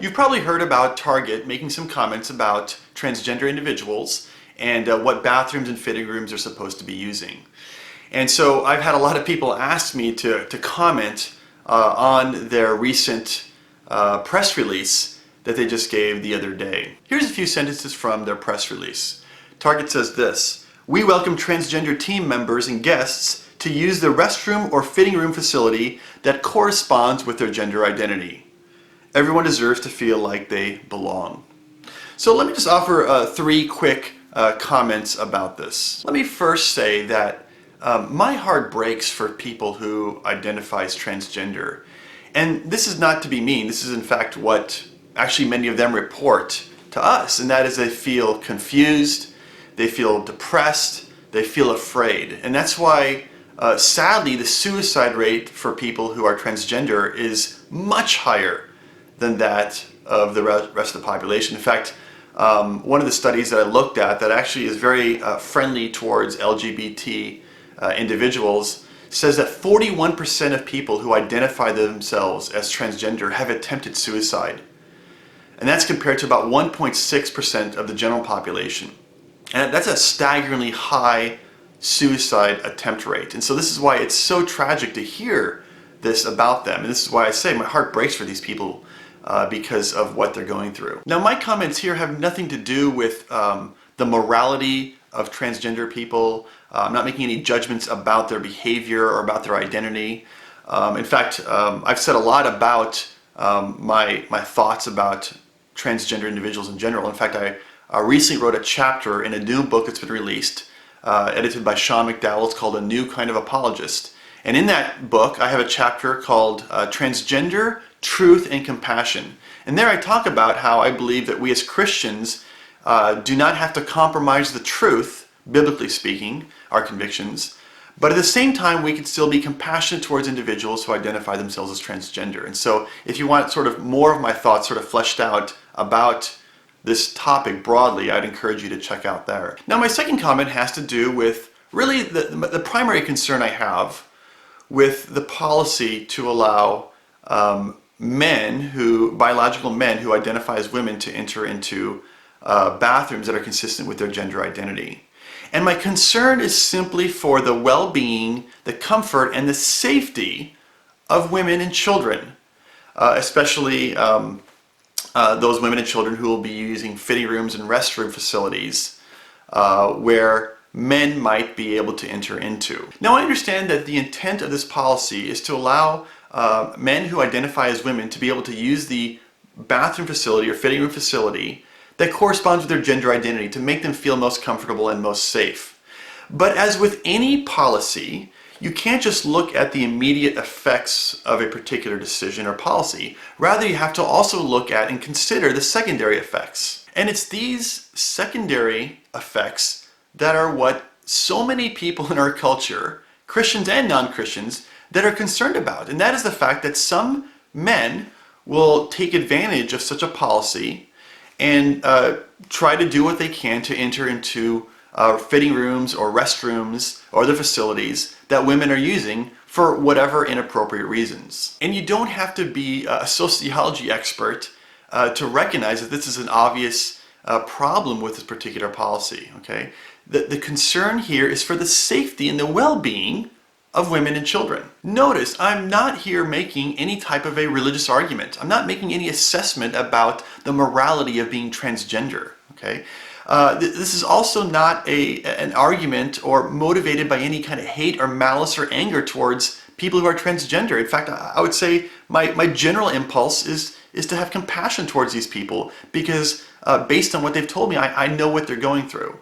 You've probably heard about Target making some comments about transgender individuals and what bathrooms and fitting rooms are supposed to be using. And so I've had a lot of people ask me to comment on their recent press release that they just gave the other day. Here's a few sentences from their press release. Target says this: "We welcome transgender team members and guests to use the restroom or fitting room facility that corresponds with their gender identity. Everyone deserves to feel like they belong." So let me just offer three quick comments about this. Let me first say that my heart breaks for people who identify as transgender. And this is not to be mean, this is in fact what actually many of them report to us, and that is they feel confused, they feel depressed, they feel afraid. And that's why sadly the suicide rate for people who are transgender is much higher than that of the rest of the population. In fact, one of the studies that I looked at that actually is very friendly towards LGBT individuals says that 41% of people who identify themselves as transgender have attempted suicide. And that's compared to about 1.6% of the general population. And that's a staggeringly high suicide attempt rate. And so this is why it's so tragic to hear this about them. And this is why I say my heart breaks for these people because of what they're going through. Now, my comments here have nothing to do with the morality of transgender people. I'm not making any judgments about their behavior or about their identity. In fact, I've said a lot about my thoughts about transgender individuals in general. In fact, I recently wrote a chapter in a new book that's been released, edited by Sean McDowell. It's called A New Kind of Apologist. And in that book, I have a chapter called Transgender, Truth, and Compassion. And there I talk about how I believe that we as Christians do not have to compromise the truth, biblically speaking, our convictions, but at the same time we can still be compassionate towards individuals who identify themselves as transgender. And so if you want sort of more of my thoughts sort of fleshed out about this topic broadly, I'd encourage you to check out there. Now, my second comment has to do with really the primary concern I have with the policy to allow biological men who identify as women to enter into bathrooms that are consistent with their gender identity. And my concern is simply for the well-being, the comfort, and the safety of women and children, especially those women and children who will be using fitting rooms and restroom facilities where men might be able to enter into. Now, I understand that the intent of this policy is to allow men who identify as women to be able to use the bathroom facility or fitting room facility that corresponds with their gender identity to make them feel most comfortable and most safe. But as with any policy, you can't just look at the immediate effects of a particular decision or policy. Rather, you have to also look at and consider the secondary effects. And it's these secondary effects that are what so many people in our culture, Christians and non-Christians, that are concerned about. And that is the fact that some men will take advantage of such a policy and try to do what they can to enter into fitting rooms or restrooms or other facilities that women are using for whatever inappropriate reasons. And you don't have to be a sociology expert to recognize that this is an obvious problem with this particular policy, okay? The concern here is for the safety and the well-being of women and children. Notice, I'm not here making any type of a religious argument. I'm not making any assessment about the morality of being transgender, okay? This is also not an argument or motivated by any kind of hate or malice or anger towards people who are transgender. In fact, I would say my general impulse is to have compassion towards these people because based on what they've told me, I know what they're going through.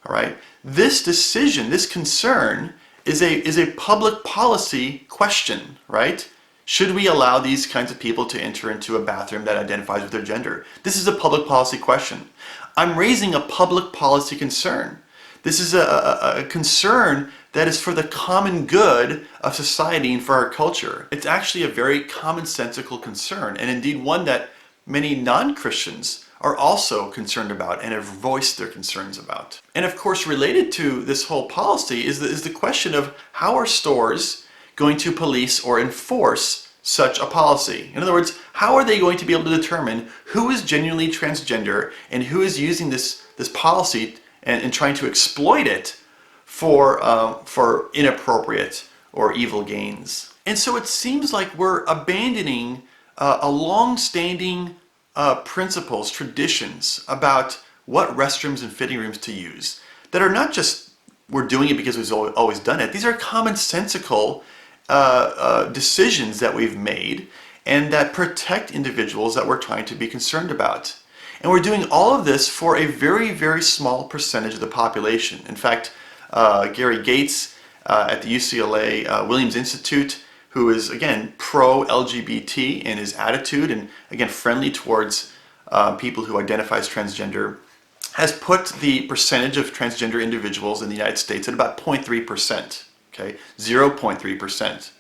All right? This decision, this concern is a public policy question, right? Should we allow these kinds of people to enter into a bathroom that identifies with their gender? This is a public policy question. I'm raising a public policy concern. This is a concern that is for the common good of society and for our culture. It's actually a very commonsensical concern, and indeed one that many non-Christians are also concerned about and have voiced their concerns about. And of course, related to this whole policy is the question of how are stores going to police or enforce such a policy? In other words, how are they going to be able to determine who is genuinely transgender and who is using this policy and trying to exploit it for inappropriate or evil gains? And so it seems like we're abandoning a long-standing principles, traditions about what restrooms and fitting rooms to use that are not just we're doing it because we've always done it. These are commonsensical decisions that we've made and that protect individuals that we're trying to be concerned about. And we're doing all of this for a very, very small percentage of the population. In fact, Gary Gates at the UCLA Williams Institute, who is, again, pro-LGBT in his attitude and, again, friendly towards people who identify as transgender, has put the percentage of transgender individuals in the United States at about 0.3%, okay, 0.3%.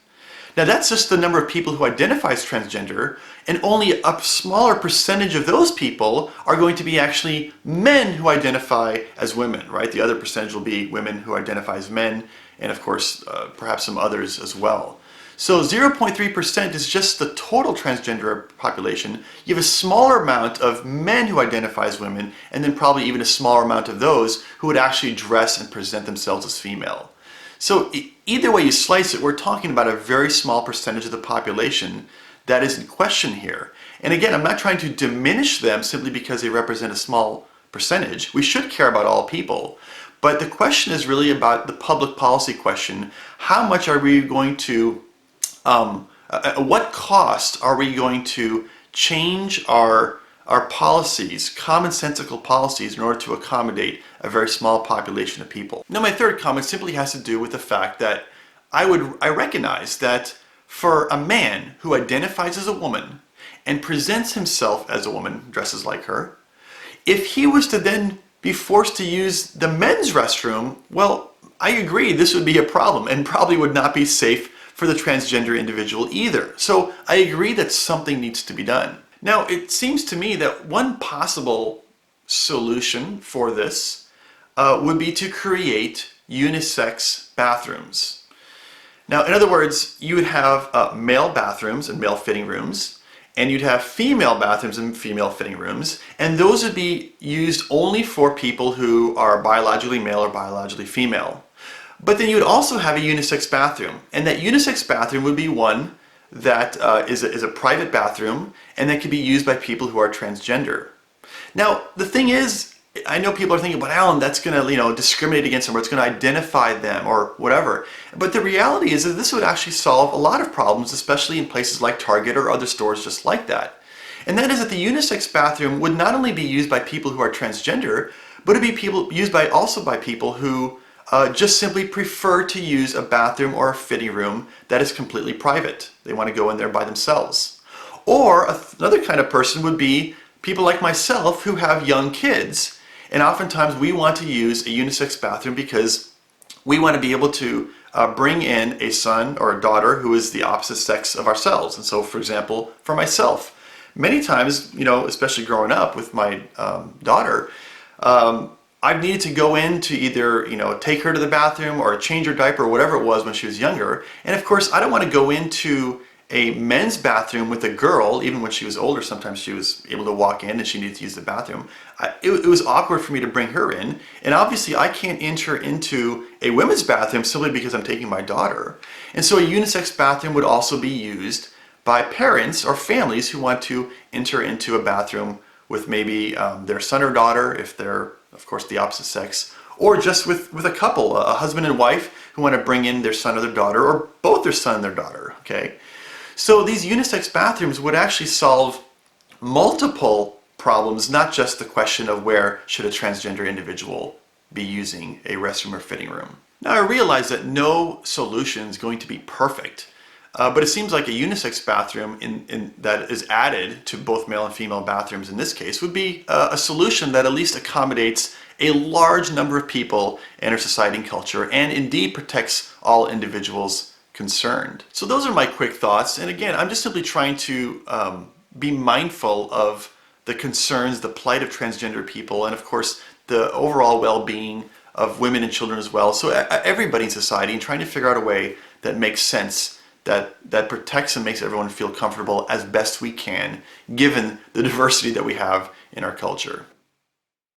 Now that's just the number of people who identify as transgender, and only a smaller percentage of those people are going to be actually men who identify as women, right? The other percentage will be women who identify as men, and of course, perhaps some others as well. So 0.3% is just the total transgender population. You have a smaller amount of men who identify as women, and then probably even a smaller amount of those who would actually dress and present themselves as female. So either way you slice it, we're talking about a very small percentage of the population that is in question here. And again, I'm not trying to diminish them simply because they represent a small percentage. We should care about all people. But the question is really about the public policy question. How much are we going to at what cost are we going to change our policies, commonsensical policies, in order to accommodate a very small population of people? Now, my third comment simply has to do with the fact that I recognize that for a man who identifies as a woman and presents himself as a woman, dresses like her, if he was to then be forced to use the men's restroom, well, I agree this would be a problem and probably would not be safe for the transgender individual either. So I agree that something needs to be done. Now, it seems to me that one possible solution for this would be to create unisex bathrooms. Now, in other words, you would have male bathrooms and male fitting rooms, and you'd have female bathrooms and female fitting rooms, and those would be used only for people who are biologically male or biologically female. But then you would also have a unisex bathroom, and that unisex bathroom would be one that is a private bathroom and that can be used by people who are transgender. Now, the thing is, I know people are thinking, but Alan, that's going to discriminate against them, or it's going to identify them or whatever. But the reality is that this would actually solve a lot of problems, especially in places like Target or other stores just like that. And that is that the unisex bathroom would not only be used by people who are transgender, but it would be used also by people who just simply prefer to use a bathroom or a fitting room that is completely private. They want to go in there by themselves. Or another kind of person would be people like myself who have young kids, and oftentimes we want to use a unisex bathroom because we want to be able to bring in a son or a daughter who is the opposite sex of ourselves. And so, for example, for myself, many times, especially growing up with my daughter, I've needed to go in to either, take her to the bathroom or change her diaper or whatever it was when she was younger. And of course, I don't want to go into a men's bathroom with a girl, even when she was older. Sometimes she was able to walk in and she needed to use the bathroom. It was awkward for me to bring her in. And obviously, I can't enter into a women's bathroom simply because I'm taking my daughter. And so a unisex bathroom would also be used by parents or families who want to enter into a bathroom with maybe their son or daughter, if they're, of course, the opposite sex, or just with a couple, a husband and wife who want to bring in their son or their daughter, or both their son and their daughter, okay? So these unisex bathrooms would actually solve multiple problems, not just the question of where should a transgender individual be using a restroom or fitting room. Now, I realize that no solution is going to be perfect, but it seems like a unisex bathroom that is added to both male and female bathrooms in this case would be a solution that at least accommodates a large number of people in our society and culture, and indeed protects all individuals concerned. So those are my quick thoughts. And again, I'm just simply trying to be mindful of the concerns, the plight of transgender people, and of course, the overall well-being of women and children as well. So everybody in society, and trying to figure out a way that makes sense that protects and makes everyone feel comfortable as best we can, given the diversity that we have in our culture.